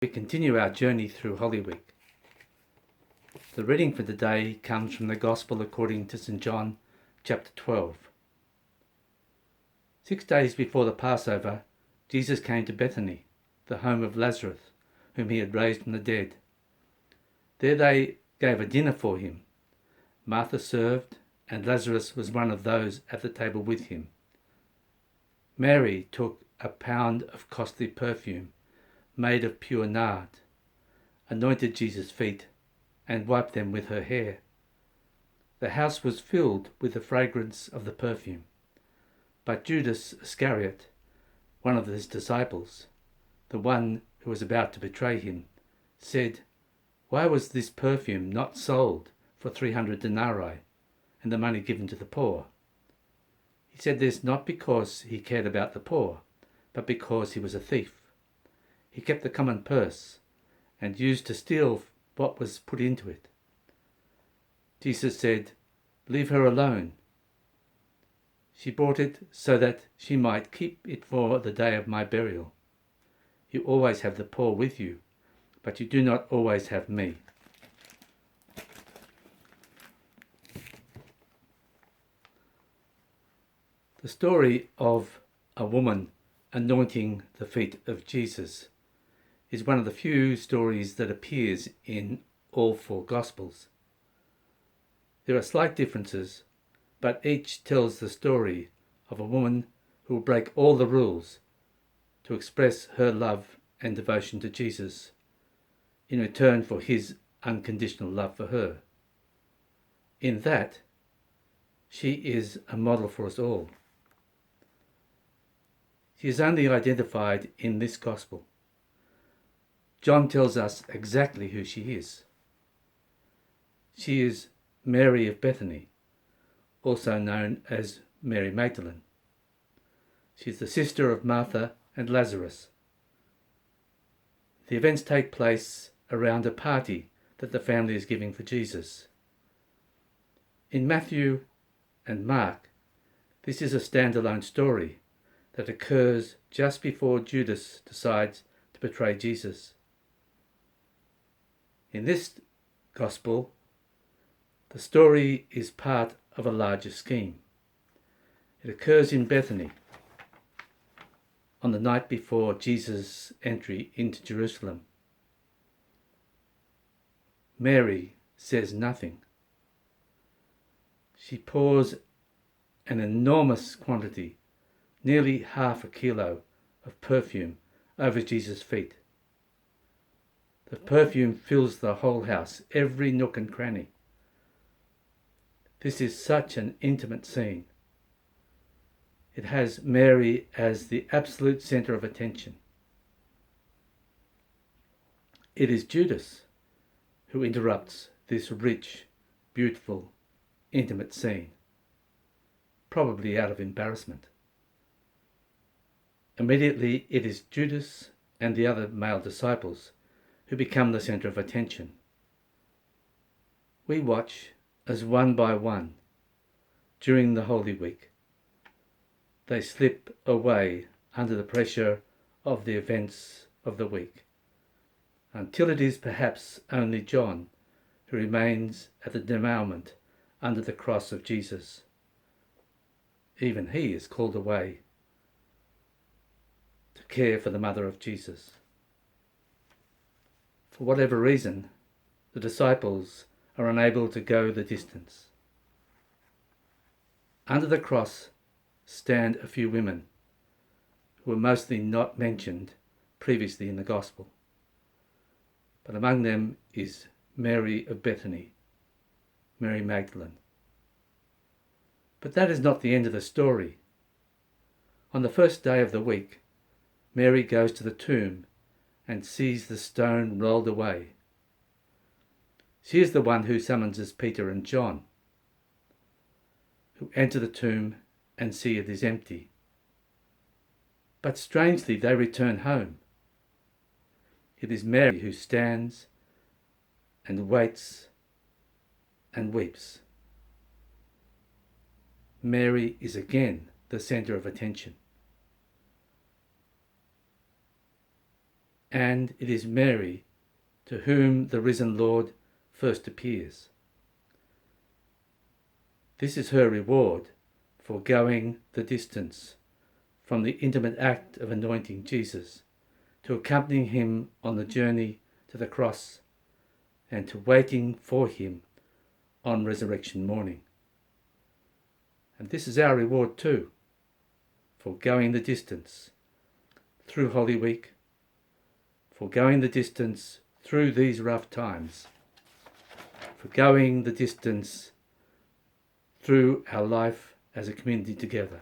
We continue our journey through Holy Week. The reading for today comes from the Gospel according to St. John, chapter 12. 6 days before the Passover, Jesus came to Bethany, the home of Lazarus, whom he had raised from the dead. There they gave a dinner for him. Martha served, and Lazarus was one of those at the table with him. Mary took a pound of costly perfume, made of pure nard, anointed Jesus' feet, and wiped them with her hair. The house was filled with the fragrance of the perfume. But Judas Iscariot, one of his disciples, the one who was about to betray him, said, "Why was this perfume not sold for 300 denarii and the money given to the poor?" He said this not because he cared about the poor, but because he was a thief. He kept the common purse and used to steal what was put into it. Jesus said, "Leave her alone. She bought it so that she might keep it for the day of my burial. You always have the poor with you, but you do not always have me." The story of a woman anointing the feet of Jesus is one of the few stories that appears in all four Gospels. There are slight differences, but each tells the story of a woman who will break all the rules to express her love and devotion to Jesus in return for his unconditional love for her. In that, she is a model for us all. She is only identified in this Gospel. John tells us exactly who she is. She is Mary of Bethany, also known as Mary Magdalene. She is the sister of Martha and Lazarus. The events take place around a party that the family is giving for Jesus. In Matthew and Mark, this is a standalone story that occurs just before Judas decides to betray Jesus. In this Gospel, the story is part of a larger scheme. It occurs in Bethany on the night before Jesus' entry into Jerusalem. Mary says nothing. She pours an enormous quantity, nearly half a kilo, of perfume over Jesus' feet. The perfume fills the whole house, every nook and cranny. This is such an intimate scene. It has Mary as the absolute centre of attention. It is Judas who interrupts this rich, beautiful, intimate scene, probably out of embarrassment. Immediately, it is Judas and the other male disciples who become the centre of attention. We watch as one by one, during the Holy Week, they slip away under the pressure of the events of the week, until it is perhaps only John who remains at the denouement under the cross of Jesus. Even he is called away to care for the mother of Jesus. For whatever reason, the disciples are unable to go the distance. Under the cross stand a few women who were mostly not mentioned previously in the Gospel. But among them is Mary of Bethany, Mary Magdalene. But that is not the end of the story. On the first day of the week, Mary goes to the tomb and sees the stone rolled away. She is the one who summonses Peter and John, who enter the tomb and see it is empty. But strangely, they return home. It is Mary who stands and waits and weeps. Mary is again the centre of attention. and it is Mary to whom the risen Lord first appears. This is her reward for going the distance from the intimate act of anointing Jesus to accompanying him on the journey to the cross and to waiting for him on resurrection morning. And this is our reward too, for going the distance through Holy Week, for going the distance through these rough times, for going the distance through our life as a community together.